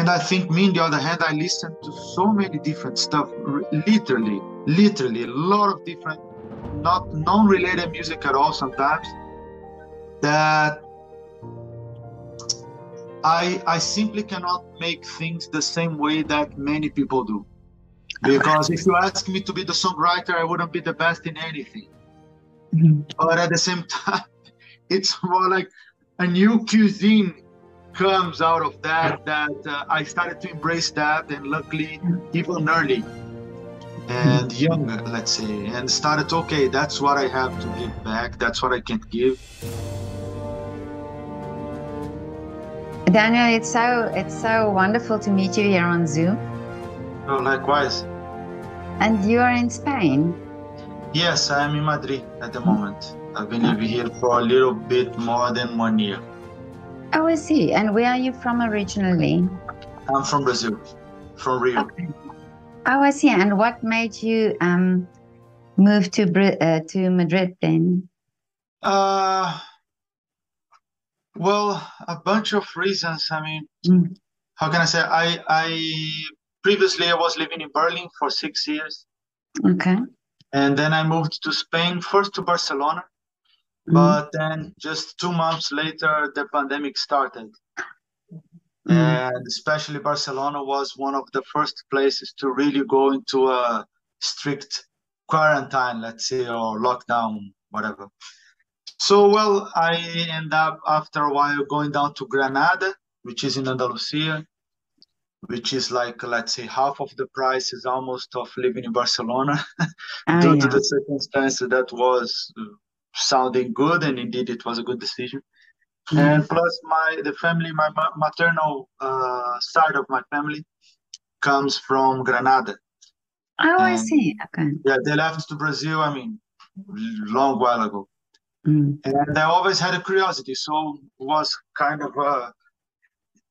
And I think me, on the other hand, I listen to so many different stuff, literally, a lot of different, not non-related music at all sometimes, that I simply cannot make things the same way that many people do. Because if you ask me to be the songwriter, I wouldn't be the best in anything. But at the same time, it's more like a new cuisine comes out of that I started to embrace that, and luckily even early and young, let's say, and started, okay, that's what I have to give back, that's what I can give. Daniel, it's so wonderful to meet you here on Zoom. Oh, likewise. And you are in Spain? Yes, I am in Madrid at the moment. I've been living here for a little bit more than 1 year. Oh, I see. And where are you from originally? I'm from Brazil, from Rio. Okay. Oh, I see. And what made you move to Madrid then? Well, a bunch of reasons. I mean, how can I say? Previously I was living in Berlin for 6 years. Okay. And then I moved to Spain, first to Barcelona. But then just 2 months later, the pandemic started. And especially Barcelona was one of the first places to really go into a strict quarantine, let's say, or lockdown, whatever. So, well, I end up after a while going down to Granada, which is in Andalusia, which is like, let's say, half of the price is almost of living in Barcelona due to the circumstances. That was sounding good, and indeed it was a good decision. And plus my maternal side of my family comes from Granada. Oh, I see. Okay. Yeah, they left to Brazil, I mean, long while ago. And I always had a curiosity, so it was kind of a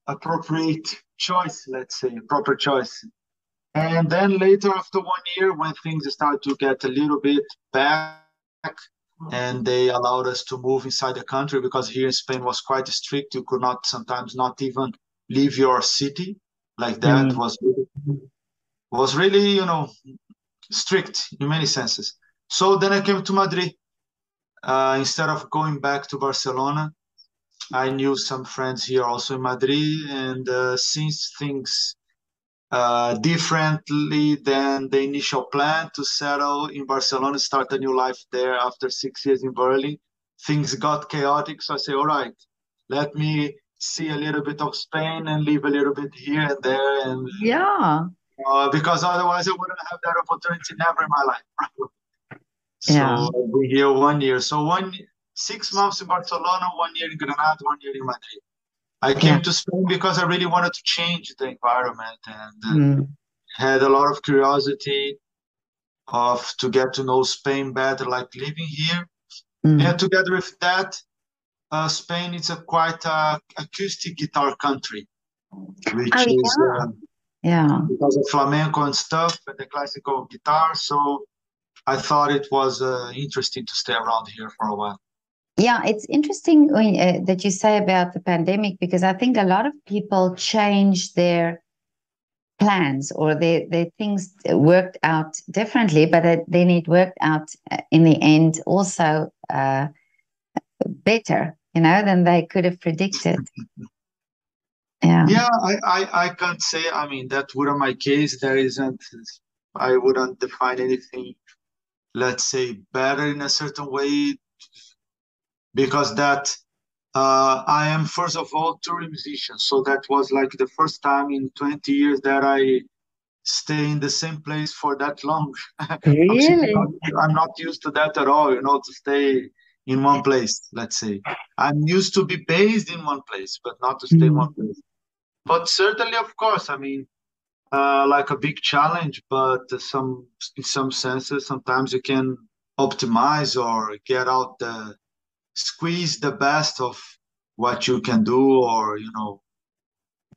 appropriate choice, let's say, proper choice. And then later, after 1 year, when things started to get a little bit back, and they allowed us to move inside the country, because here in Spain was quite strict. You could not sometimes not even leave your city like that. Was really, you know, strict in many senses. So then I came to Madrid. Instead of going back to Barcelona, I knew some friends here also in Madrid, and since things differently than the initial plan to settle in Barcelona, start a new life there after 6 years in Berlin, things got chaotic. So I say, all right, let me see a little bit of Spain and live a little bit here and there, and because otherwise I wouldn't have that opportunity never in my life. So I've been here 1 year. So 6 months in Barcelona, 1 year in Granada, 1 year in Madrid. I came to Spain because I really wanted to change the environment, and had a lot of curiosity to get to know Spain better, like living here. And together with that, Spain is a quite acoustic guitar country, which is because of flamenco and stuff, and the classical guitar. So I thought it was interesting to stay around here for a while. Yeah, it's interesting that you say about the pandemic, because I think a lot of people change their plans, or their things worked out differently, but then it worked out in the end also better, you know, than they could have predicted. Yeah, I can't say, I mean, that wouldn't my case. I wouldn't define anything, let's say, better in a certain way, because I am, first of all, touring musician. So that was like the first time in 20 years that I stay in the same place for that long. Really? I'm not used to that at all, you know, to stay in one place, let's say. I'm used to be based in one place, but not to stay in one place. But certainly, of course, I mean, like a big challenge, but in some senses, sometimes you can optimize or get out squeeze the best of what you can do, or, you know,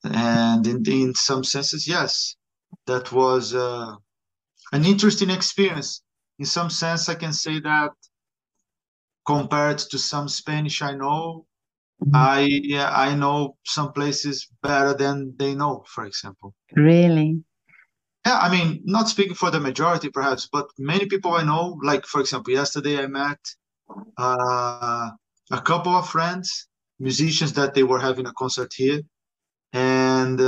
and in some senses, yes, that was an interesting experience. In some sense, I can say that compared to some Spanish I know, I know some places better than they know, for example. Really? Yeah, I mean, not speaking for the majority perhaps, but many people I know, like for example, yesterday I met uh, a couple of friends, musicians that they were having a concert here, and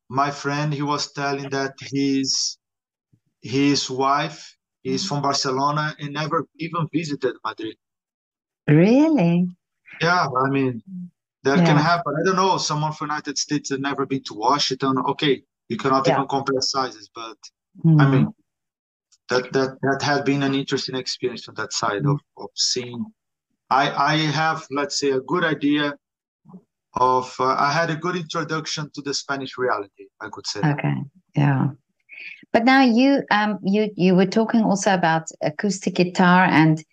my friend he was telling that his wife is from Barcelona and never even visited Madrid. Really? Yeah, I mean, that can Yeah. happen. I don't know, someone from United States had never been to Washington. Okay, you cannot Yeah. even compare sizes, but I Mm. mean, that had been an interesting experience from that side Mm. of seeing. I have, let's say, a good idea of. I had a good introduction to the Spanish reality. I could say that. Okay. Yeah. But now you were talking also about acoustic guitar and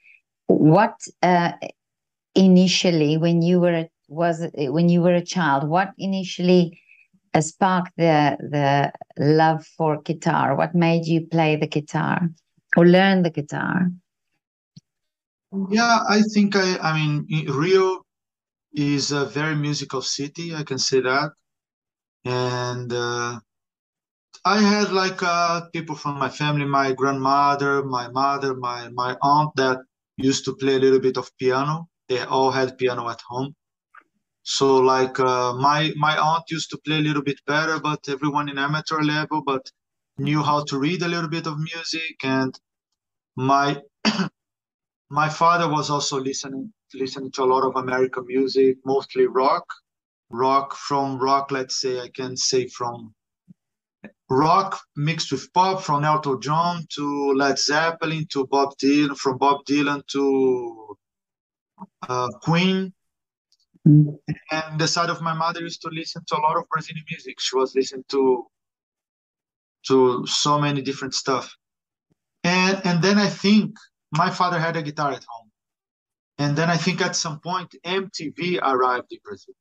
what initially when you were a child, what initially sparked the love for guitar? What made you play the guitar or learn the guitar? Yeah, I think I mean, Rio is a very musical city. I can say that, and I had like people from my family, my grandmother, my mother, my aunt that used to play a little bit of piano. They all had piano at home. So like my aunt used to play a little bit better, but everyone in amateur level, but knew how to read a little bit of music. And my my father was also listening to a lot of American music, mostly rock, let's say I can say from rock mixed with pop, from Elton John to Led Zeppelin to Bob Dylan, from Bob Dylan to Queen. Mm. And the side of my mother used to listen to a lot of Brazilian music. She was listening to so many different stuff. And then I think my father had a guitar at home. And then I think at some point MTV arrived in Brazil.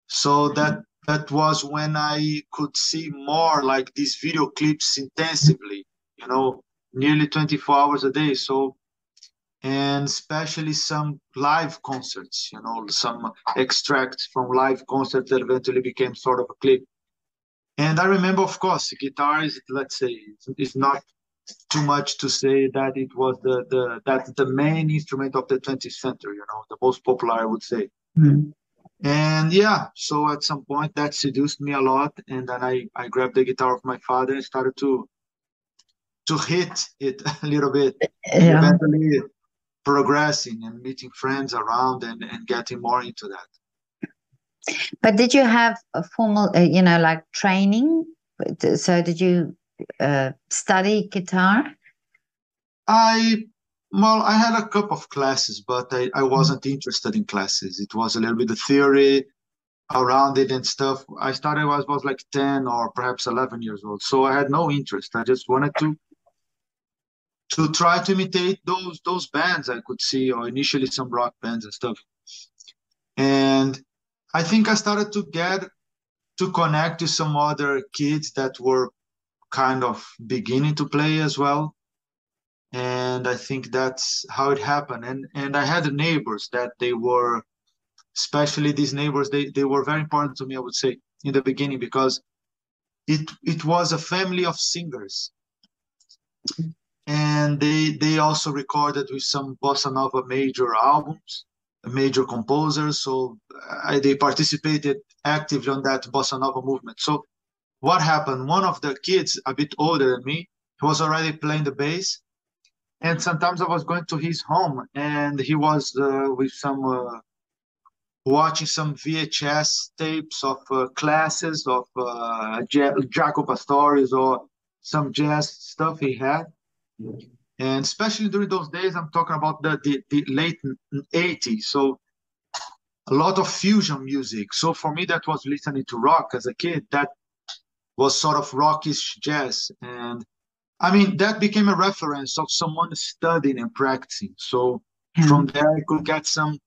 So that was when I could see more like these video clips intensively, you know, nearly 24 hours a day. So and especially some live concerts, you know, some extracts from live concerts that eventually became sort of a clip. And I remember, of course, guitar is, let's say, it's not too much to say that it was the main instrument of the 20th century, you know, the most popular, I would say. Mm. And yeah, so at some point that seduced me a lot, and then I grabbed the guitar of my father and started to hit it a little bit, and Yeah. eventually progressing and meeting friends around and getting more into that. But did you have a formal, like training? So did you study guitar? I well, I had a couple of classes, but I wasn't interested in classes. It was a little bit of theory around it and stuff. I started when I was like 10 or perhaps 11 years old. So I had no interest. I just wanted to try to imitate those bands I could see, or initially some rock bands and stuff. And I think I started to get to connect to some other kids that were kind of beginning to play as well. And I think that's how it happened. And I had neighbors that they were, especially these neighbors, they were very important to me, I would say, in the beginning, because it was a family of singers. And they also recorded with some bossa nova major albums, major composers. So they participated actively on that bossa nova movement. So what happened? One of the kids, a bit older than me, he was already playing the bass. And sometimes I was going to his home, and he was with some watching some VHS tapes of classes of Jaco Pastorius or some jazz stuff he had. And especially during those days, I'm talking about the late 80s. So a lot of fusion music. So for me, that was listening to rock as a kid. That was sort of rockish jazz. And I mean, that became a reference of someone studying and practicing. So Yeah. from there, I could get some,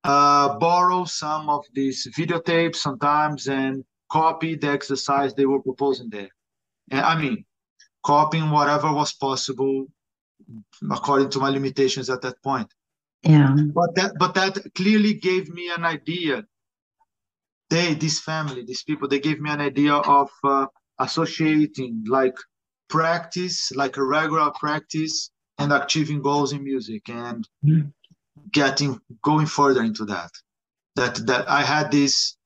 borrow some of these videotapes sometimes and copy the exercise they were proposing there. And I mean, copying whatever was possible according to my limitations at that point. Yeah. But that clearly gave me an idea. This family, these people, they gave me an idea of associating like practice, like a regular practice, and achieving goals in music, and Mm. going further into that. That I had this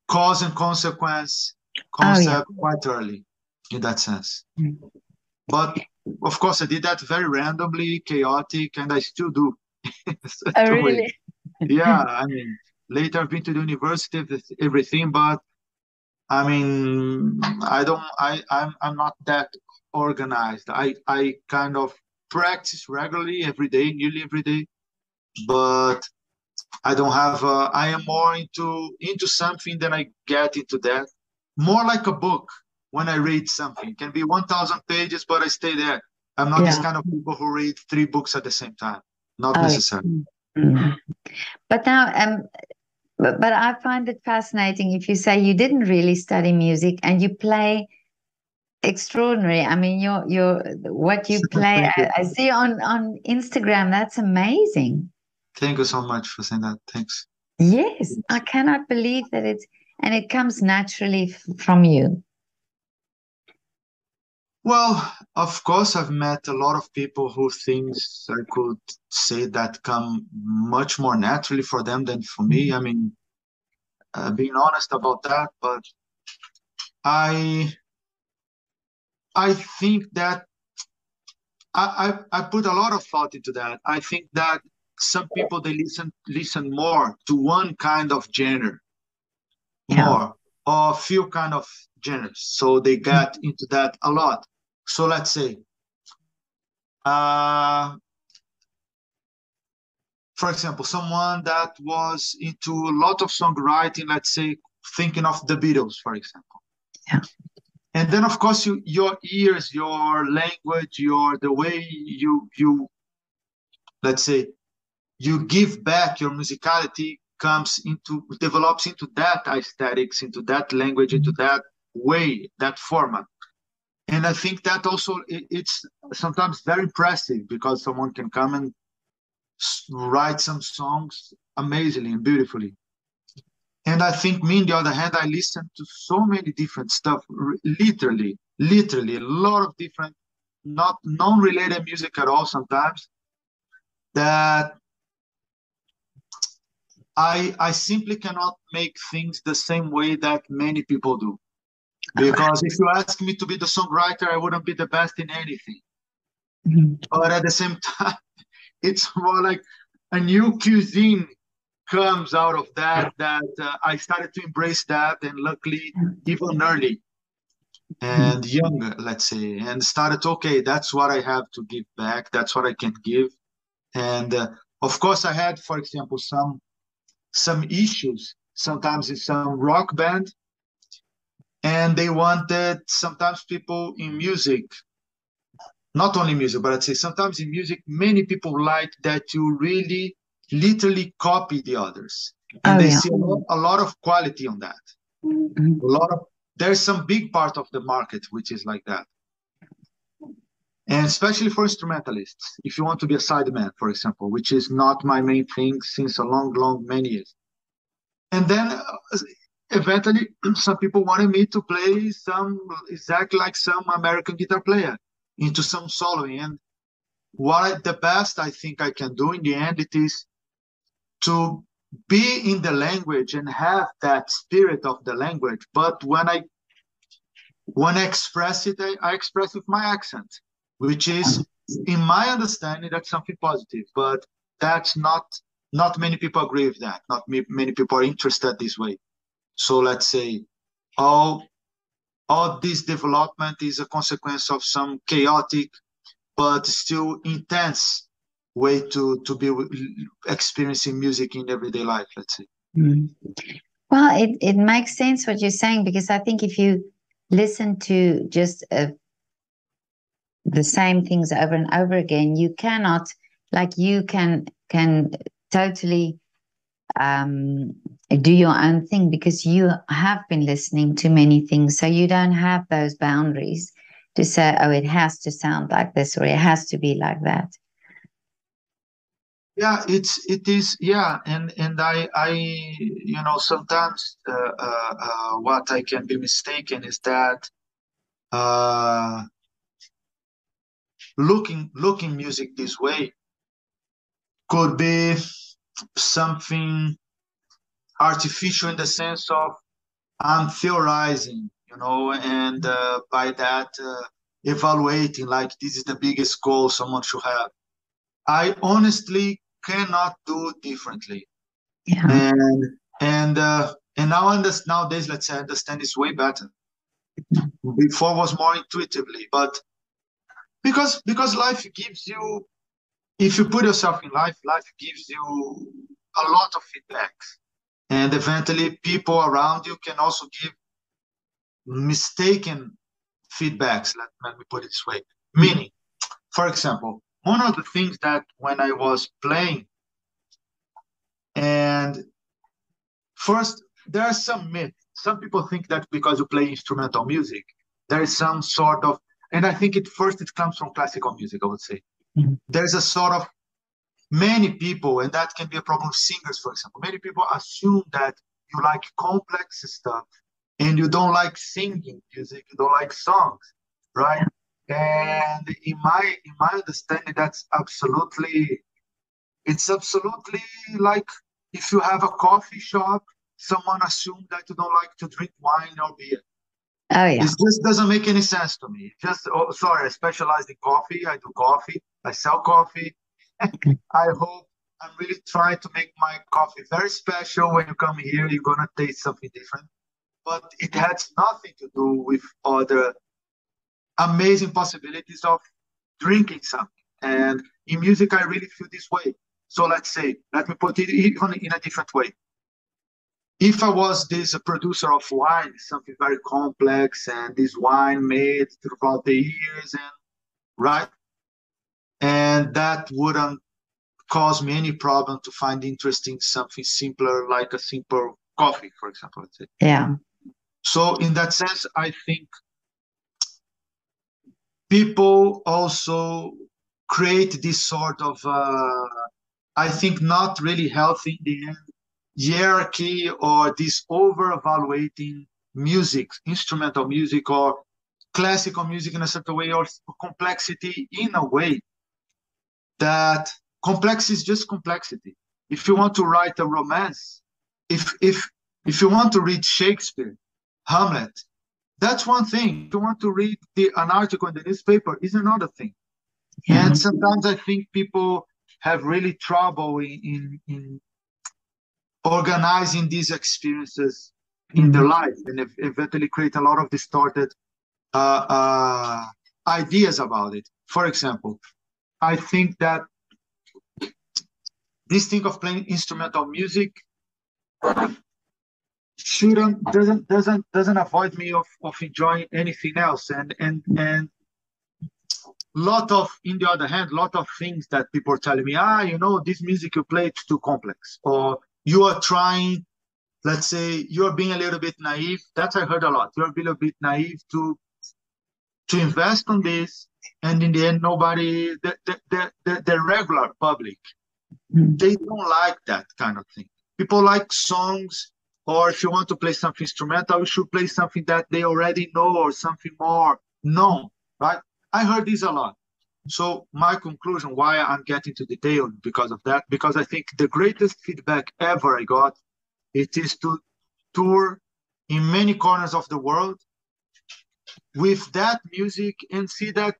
cause and consequence Oh, yeah. concept quite early in that sense. Mm. But of course, I did that very randomly, chaotic, and I still do. Oh, To way. really? Yeah, I mean, later I've been to the university, everything, but I mean, I'm not that organized. I kind of practice regularly every day, nearly every day, but I don't have. I am more into something than I get into that. More like a book. When I read something, it can be 1,000 pages, but I stay there. I'm not this Yeah. kind of people who read 3 books at the same time. Not Oh, yeah. necessary. Mm. But now, but I find it fascinating if you say you didn't really study music and you play extraordinary. I mean, your what you play, Thank you. I see on Instagram. That's amazing. Thank you so much for saying that. Thanks. Yes, I cannot believe that and it comes naturally from you. Well, of course, I've met a lot of people who things I could say that come much more naturally for them than for me. I mean, being honest about that, but I I think that I put a lot of thought into that. I think that some people they listen more to one kind of genre, Yeah. more or a few kind of genres, so they get into that a lot. So let's say, uh, for example, someone that was into a lot of songwriting, let's say, thinking of the Beatles, for example. Yeah. And then, of course, your ears, your language, the way you let's say you give back your musicality develops into that aesthetics, into that language, into that way, that format. And I think that also it's sometimes very impressive because someone can come and write some songs amazingly and beautifully. And I think me, on the other hand, I listen to so many different stuff, literally, a lot of different, not non-related music at all sometimes, that I simply cannot make things the same way that many people do. Because if you ask me to be the songwriter, I wouldn't be the best in anything. Mhm. But at the same time, it's more like a new cuisine comes out of that I started to embrace that, and luckily even early and younger, let's say, and started, okay, that's what I have to give back, that's what I can give. And of course I had, for example, some issues sometimes in some rock band, and they wanted sometimes people in music, not only music, but I'd say sometimes in music many people like that you really literally copy the others, and Oh, they yeah. see a lot of quality on that. Mhm. A lot of There's some big part of the market which is like that, and especially for instrumentalists. If you want to be a sideman, for example, which is not my main thing since a long many years, and then eventually some people wanted me to play some exactly like some American guitar player into some soloing, and the best I think I can do in the end it is to be in the language and have that spirit of the language, but when I express it, I express with my accent, which is, in my understanding, that's something positive. But that's not many people agree with that. Not many people are interested this way. So let's say all all this development is a consequence of some chaotic but still intense way to be experiencing music in everyday life. Let's say. Mm. Well, it makes sense what you're saying because I think if you listen to just the same things over and over again, you cannot, like you can totally um, do your own thing because you have been listening to many things, so you don't have those boundaries to say, oh, it has to sound like this or it has to be like that. Yeah, it is, yeah, and sometimes what I can be mistaken is that uh, looking music this way could be something artificial in the sense of I'm theorizing, and by that evaluating like this is the biggest goal someone should have. I honestly cannot do differently. Yeah. And nowadays, let's say, I understand this way better. Before was more intuitively, but because life gives you, if you put yourself in life, life gives you a lot of feedbacks, and eventually people around you can also give mistaken feedbacks. Let me put it this way. Meaning, for example, one of the things that when I was playing, and first, there are some myths. Some people think that because you play instrumental music, there is some sort of, and I think it comes from classical music, I would say. Mhm. There's a sort of, many people, and that can be a problem with singers, for example. Many people assume that you like complex stuff and you don't like singing music, you don't like songs, right? And in my understanding, it's absolutely like if you have a coffee shop, someone assumes that you don't like to drink wine or beer. Oh It yeah. just doesn't make any sense to me. Just, oh, sorry, I specialize in coffee. I do coffee. I sell coffee. I hope I'm really trying to make my coffee very special. When you come here, you're gonna taste something different. But it has nothing to do with other amazing possibilities of drinking something. And in music, I really feel this way. So let's say, let me put it even in a different way. If I was this a producer of wine, something very complex, and this wine made throughout the years, and right, and that wouldn't cause me any problem to find interesting something simpler, like a simple coffee, for example. Let's say. Yeah. So in that sense, I think people also create this sort of, I think, not really healthy in the end hierarchy or this over evaluating music, instrumental music or classical music in a certain way, or complexity in a way that complex is just complexity. If you want to write a romance, if if if you want to read Shakespeare, Hamlet, that's one thing. If you want to read an article in the newspaper, is another thing. Yeah. And sometimes I think people have really trouble in organizing these experiences in their Mhm. life, and eventually create a lot of distorted uh, uh, ideas about it. For example, I think that this thing of playing instrumental music shouldn't doesn't avoid me of enjoying anything else, and lot of, in the other hand, lot of things that people are telling me, this music you play, it's too complex, or you are trying, let's say, you're being a little bit naive. That I heard a lot. You're a little bit naive to invest on this, and in the end, nobody, the regular public, Mhm. they don't like that kind of thing. People like songs, or if you want to play something instrumental, you should play something that they already know or something more known, right? I heard this a lot. So my conclusion, why I'm getting to detail because of that, because I think the greatest feedback ever I got, it is to tour in many corners of the world with that music and see that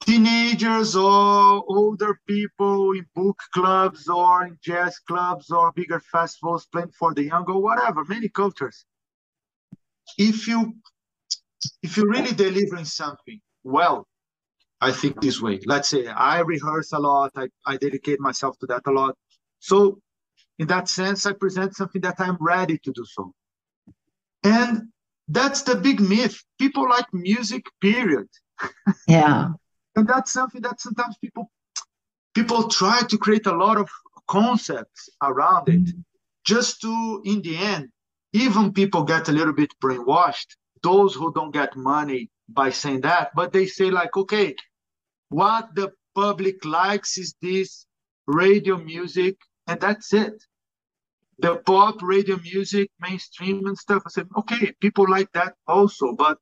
teenagers or older people in book clubs or in jazz clubs or bigger festivals playing for the young or whatever, many cultures. If you really delivering something well, I think this way. Let's say I rehearse a lot, I dedicate myself to that a lot. So in that sense, I present something that I'm ready to do so. And that's the big myth. People like music, period. Yeah. And that's something that sometimes people try to create a lot of concepts around it Mhm. just to, in the end, even people get a little bit brainwashed, those who don't get money by saying that, but they say like, okay, what the public likes is this, radio music, and that's it. The pop, radio music, mainstream and stuff. I said, okay, people like that also, but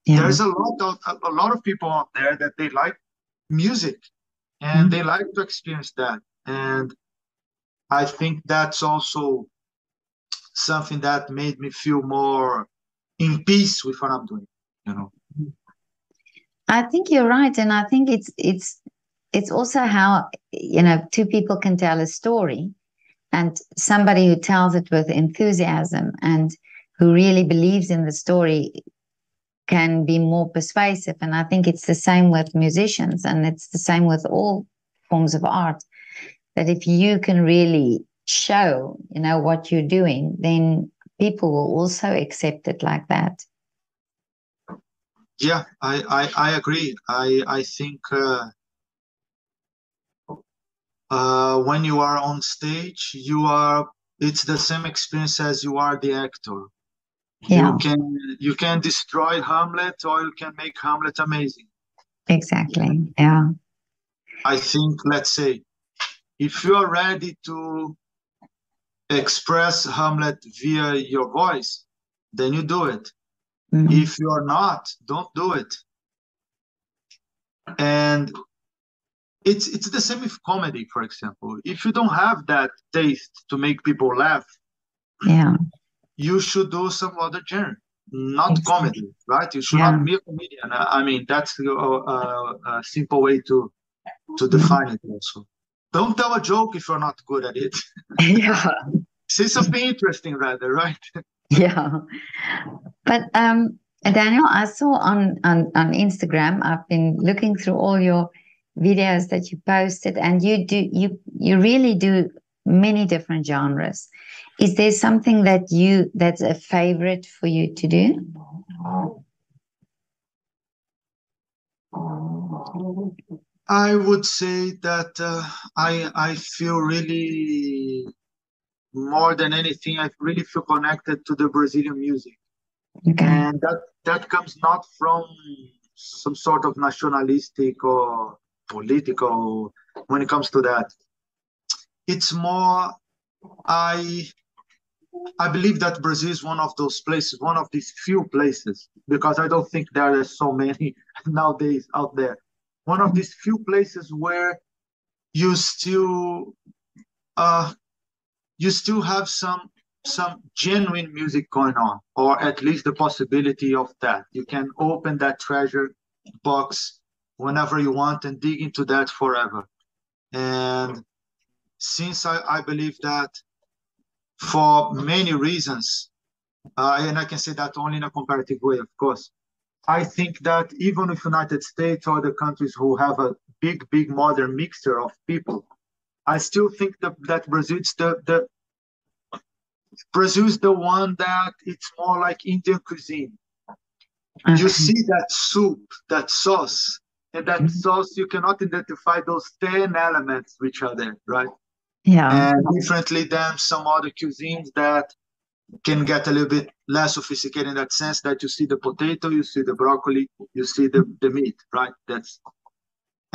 there's a lot of people out there that they like music and they like to experience that. And I think that's also something that made me feel more in peace with what I'm doing, you know. I think you're right, and I think it's also how, you know, two people can tell a story, and somebody who tells it with enthusiasm and who really believes in the story can be more persuasive. And I think it's the same with musicians, and it's the same with all forms of art, that if you can really show, you know, what you're doing, then people will also accept it like that. Yeah, I agree. I think when you are on stage, it's the same experience as you are the actor. Yeah. You can destroy Hamlet, or you can make Hamlet amazing. Exactly. Yeah. I think, let's say, if you are ready to express Hamlet via your voice, then you do it. If you are not, don't do it. And it's the same with comedy, for example. If you don't have that taste to make people laugh, yeah, you should do some other genre, not comedy, right? You should not be a comedian. I mean, that's a simple way to define it also. Don't tell a joke if you're not good at it. Yeah. Say something interesting rather, right? Yeah. But Daniel, I saw on Instagram, I've been looking through all your videos that you posted, and you really do many different genres. Is there something that's a favorite for you to do? I would say that I feel really, more than anything, I really feel connected to the Brazilian music. Okay. And that comes not from some sort of nationalistic or political, when it comes to that. It's more, I believe that Brazil is one of those places, one of these few places, because I don't think there are so many nowadays out there. One of these few places where you still have some genuine music going on, or at least the possibility of that. You can open that treasure box whenever you want and dig into that forever. And since I believe that, for many reasons, and I can say that only in a comparative way, of course, I think that even if United States or other countries who have a big modern mixture of people, I still think that Brazil is the one that it's more like Indian cuisine. Okay. You see that soup, that sauce, and that sauce, you cannot identify those 10 elements which are there, right? Yeah. And differently than some other cuisines that can get a little bit less sophisticated in that sense, that you see the potato, you see the broccoli, you see the meat, right?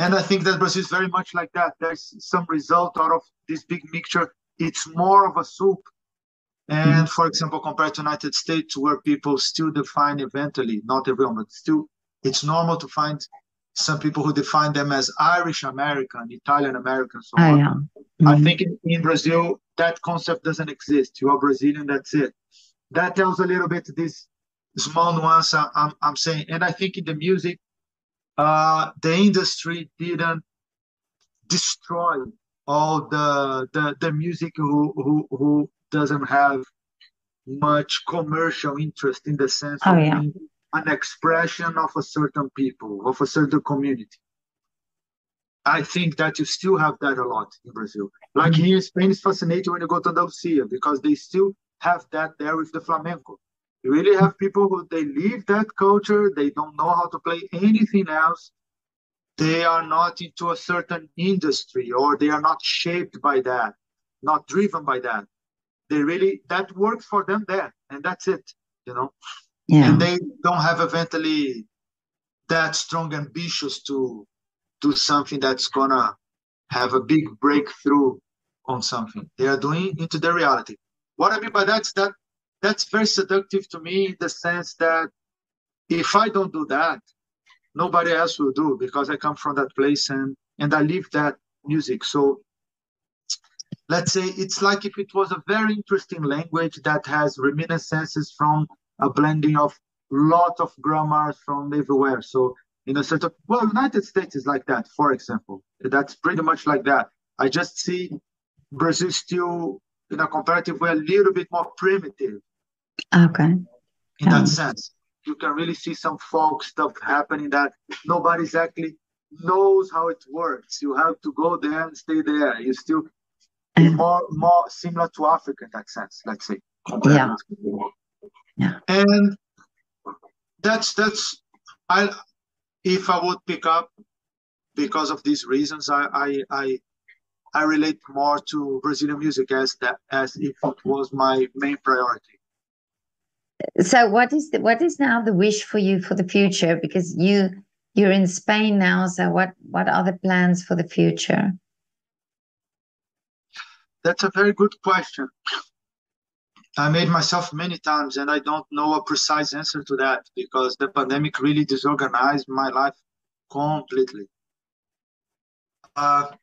And I think that Brazil is very much like that. There's some result out of this big mixture. It's more of a soup. And for example, compared to United States, where people still define eventually, not everyone, but still, it's normal to find some people who define them as Irish American, Italian American, so on. Yeah. I think in Brazil, that concept doesn't exist. You are Brazilian, that's it. That tells a little bit this small nuance I'm saying. And I think in the music, the industry didn't destroy all the music who doesn't have much commercial interest, in the sense of being an expression of a certain people, of a certain community. I think that you still have that a lot in Brazil. Like here in Spain, it's fascinating when you go to Andalusia, because they still have that there with the flamenco. You really have people who, they live that culture, they don't know how to play anything else. They are not into a certain industry, or they are not shaped by that, not driven by that. They really, that works for them there, and that's it, you know. Yeah. And they don't have eventually that strong ambitions to do something that's gonna have a big breakthrough on something. They are doing into their reality. What I mean by that is that that's very seductive to me in the sense that if I don't do that, nobody else will do because I come from that place and I live that music. So let's say it's like if it was a very interesting language that has reminiscences from a blending of lot of grammars from everywhere. So in a sort of, well, United States is like that, for example. That's pretty much like that. I just see Brazil still, in a comparative way, a little bit more primitive Okay. in that sense. You can really see some folk stuff happening that nobody exactly knows how it works. You have to go there and stay there. You still more similar to Africa in that sense, let's say. Yeah. And that's I if I would pick up because of these reasons, I relate more to Brazilian music as if it was my main priority. So what is now the wish for you for the future? Because you're in Spain now, so what are the plans for the future? That's a very good question. I made myself many times, and I don't know a precise answer to that because the pandemic really disorganized my life completely. And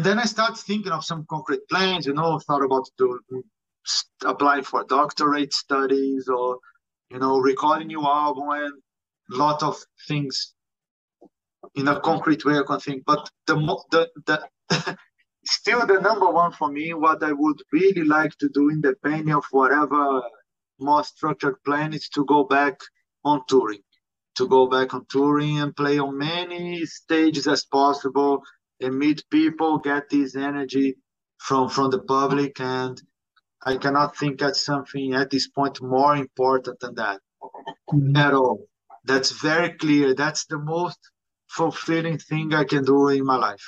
then I started thinking of some concrete plans, thought about applying for doctorate studies or, recording new album and a lot of things in a concrete way I can think. But still the number one for me, what I would really like to do independent of whatever more structured plan is to go back on touring. To go back on touring and play on many stages as possible and meet people, get this energy from the public. And I cannot think at something at this point more important than that at all. That's very clear. That's the most fulfilling thing I can do in my life.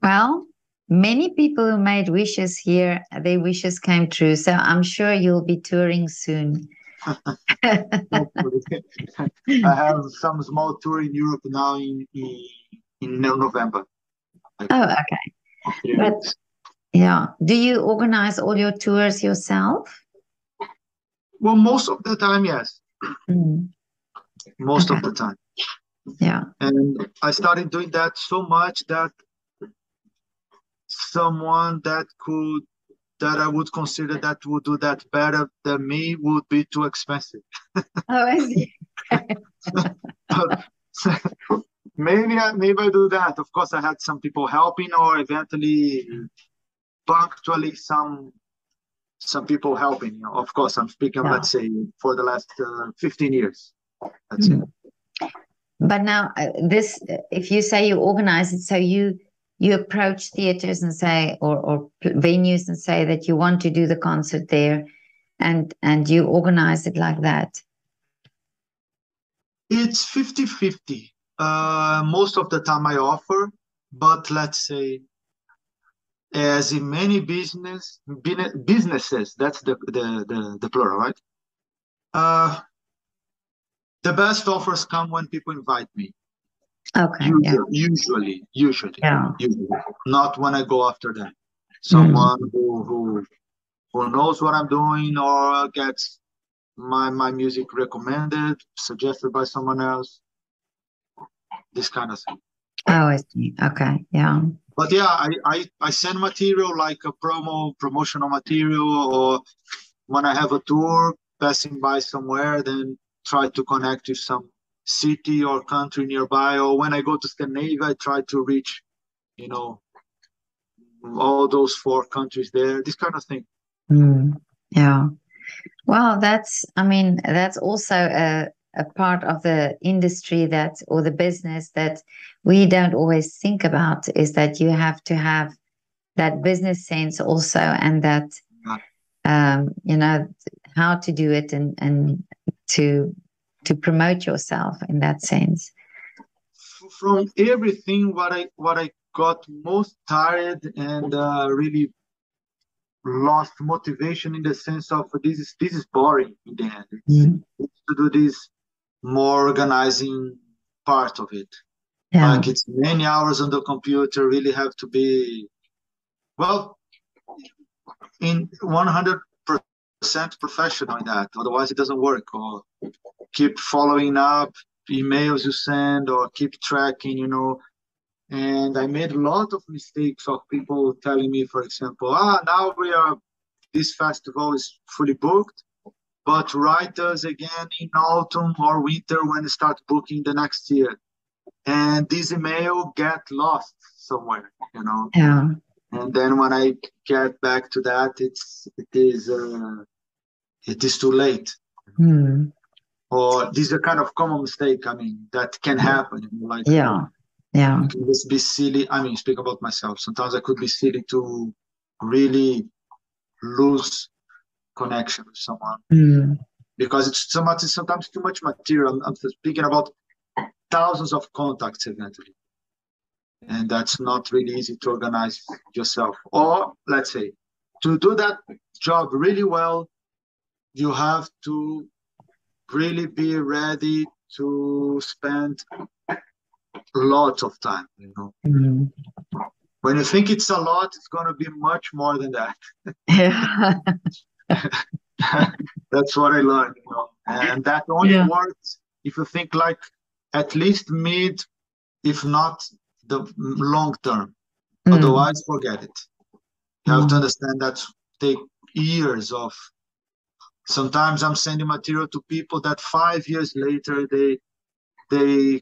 Well, many people who made wishes here, their wishes came true. So I'm sure you'll be touring soon. I have some small tour in Europe now in November. Oh, okay. But yeah, do you organize all your tours yourself? Well, most of the time, yes. Most of the time. Yeah. And I started doing that so much that someone that I would consider that would do that better than me would be too expensive. Oh, I see. Maybe I do that. Of course, I had some people helping, or eventually, punctually, some people helping. Of course, I'm speaking, let's say, for the last 15 years. That's it. But now, if you say you organize it, so you approach theaters and say, or venues and say that you want to do the concert there, and you organize it like that. It's 50-50. Most of the time I offer, but let's say, as in many businesses, that's the plural, right? The best offers come when people invite me. Okay. Usually. Yeah. Not when I go after them. Someone who knows what I'm doing or gets my music recommended, suggested by someone else. This kind of thing. Oh, I see. Okay. Yeah. But yeah, I send material like a promotional material, or when I have a tour passing by somewhere, then try to connect with some city or country nearby. Or when I go to Scandinavia, I try to reach, all those 4 countries there, this kind of thing. Yeah. Well, that's also a part of the industry or the business that we don't always think about, is that you have to have that business sense also, and that, how to do it and to promote yourself in that sense. From everything, what I got most tired and really lost motivation in the sense of this is boring in the end. It's to do this more organizing part of it. Yeah. Like it's many hours on the computer, really have to be, well, in 100% professional in that. Otherwise, it doesn't work. Or keep following up emails you send, or keep tracking, And I made a lot of mistakes of people telling me, for example, now this festival is fully booked, but write us again in autumn or winter when you start booking the next year. And this email get lost somewhere. Yeah. And then when I get back to that, it is too late. Mm. Or this is a kind of common mistake. I mean, that can happen. Like, Yeah. Yeah. I can just be silly. I mean, speak about myself. Sometimes I could be silly to really lose connection with someone because it's sometimes too much material. I'm speaking about thousands of contacts eventually, and that's not really easy to organize yourself. Or let's say, to do that job really well, you have to really be ready to spend lots of time. When you think it's a lot, it's going to be much more than that. Yeah. That's what I learned, and that only works if you think like at least mid, if not the long term. Otherwise, forget it. You have to understand that take years of. Sometimes I'm sending material to people that 5 years later they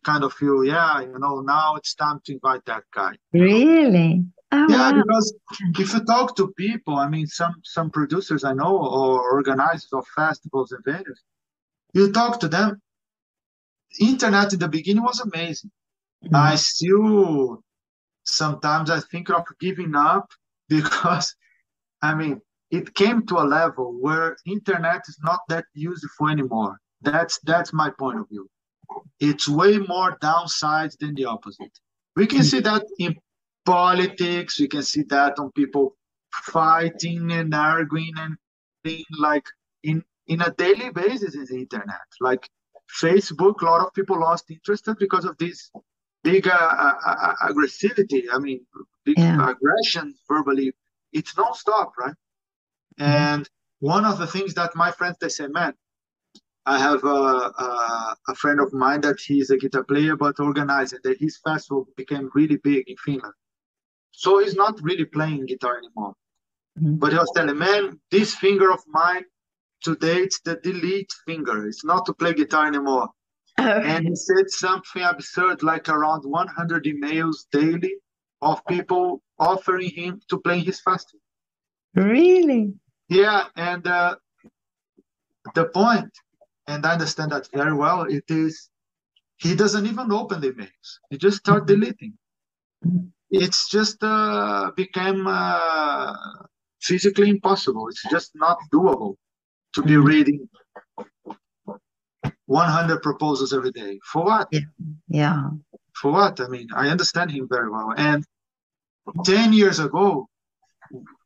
kind of feel, now it's time to invite that guy. Really? Oh, yeah, wow. because if you talk to people, I mean, some producers I know or organizers of festivals and venues, you talk to them. Internet in the beginning was amazing. I still sometimes I think of giving up because, I mean, it came to a level where internet is not that useful anymore. That's my point of view. It's way more downsides than the opposite. We can see that in politics. We can see that on people fighting and arguing and being like in a daily basis in the internet. Like Facebook, a lot of people lost interest because of this big aggressivity. I mean, big aggression verbally. It's nonstop, right? And one of the things that my friends, they say, man, I have a friend of mine that he's a guitar player, but organizing that his festival became really big in Finland. So he's not really playing guitar anymore. But he was telling, man, this finger of mine, today it's the delete finger. It's not to play guitar anymore. Okay. And he said something absurd, like around 100 emails daily of people offering him to play his festival. Really? Yeah, and the point, and I understand that very well, it is he doesn't even open the emails. He just starts deleting. It's just became physically impossible. It's just not doable to be reading 100 proposals every day. For what? Yeah. For what? I mean, I understand him very well. And 10 years ago,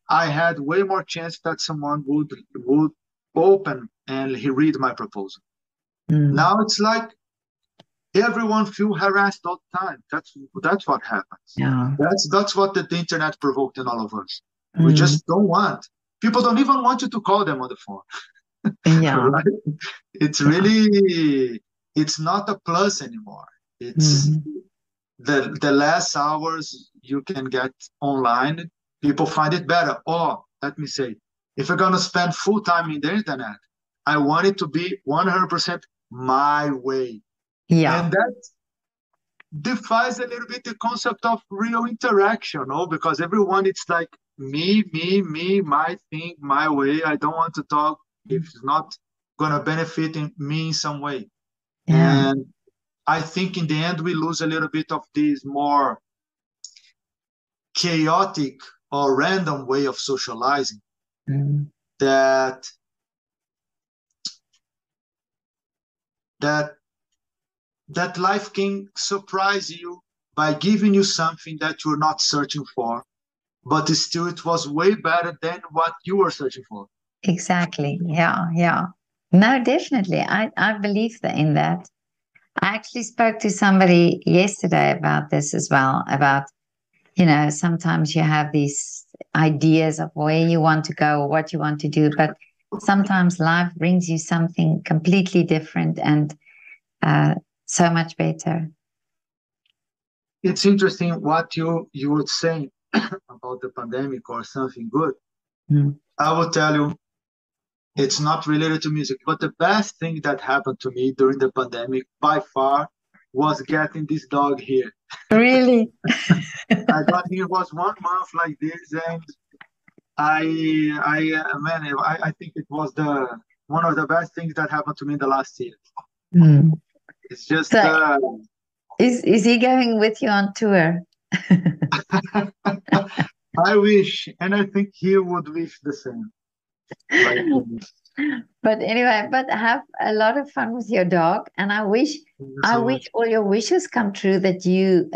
I had way more chance that someone would open and he read my proposal. Now it's like everyone feel harassed all the time. That's what happens. Yeah. That's what the internet provoked in all of us. We just don't want. People don't even want you to call them on the phone. Yeah. Right? It's really, it's not a plus anymore. It's the less hours you can get online, people find it better. Or let me say, if you're going to spend full time in the internet, I want it to be 100% my way. Yeah. And that defies a little bit the concept of real interaction, because everyone, it's like me, my thing, my way. I don't want to talk if it's not going to benefit me in some way. Yeah. And I think in the end, we lose a little bit of this more chaotic or random way of socializing that life can surprise you by giving you something that you're not searching for, but still it was way better than what you were searching for. Exactly. Yeah. No, definitely. I believe in that. I actually spoke to somebody yesterday about this as well, about, sometimes you have these ideas of where you want to go or what you want to do, but sometimes life brings you something completely different and so much better. It's interesting what you were saying about the pandemic or something good. Mm. I will tell you, it's not related to music, but the best thing that happened to me during the pandemic by far was getting this dog here. Really? I got here was 1 month like this, and I think it was the one of the best things that happened to me in the last year. Mm. It's just So is he going with you on tour? I wish, and I think he would wish the same. Like, But anyway, but have a lot of fun with your dog, and I wish so much. all your wishes come true, that you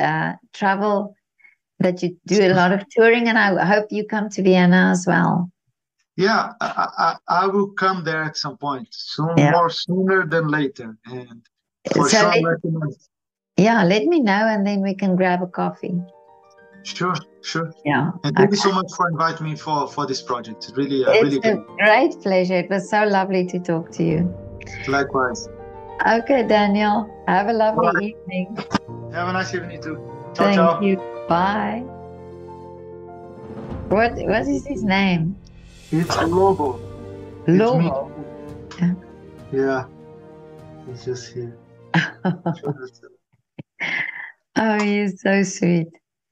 travel, that you do a lot of touring, and I hope you come to Vienna as well. Yeah, I will come there at some point, soon, Yeah. more sooner than later, and for So sure I'm recommend. let me know, and then we can grab a coffee. Sure, sure. Yeah. And thank you so much for inviting me for this project. It's really, It's really a good. great pleasure. It was so lovely to talk to you. Likewise. Okay, Daniel. Have a lovely Bye. evening. Have a nice evening too. Ciao, Thank ciao. you. Bye. What is his name? It's Lobo. Lobo. Yeah, it's just here. Oh, he's so sweet.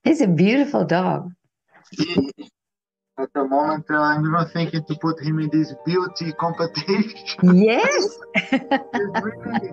He's a beautiful dog. At the moment, I'm even thinking to put him in this beauty competition. Yes. It's really,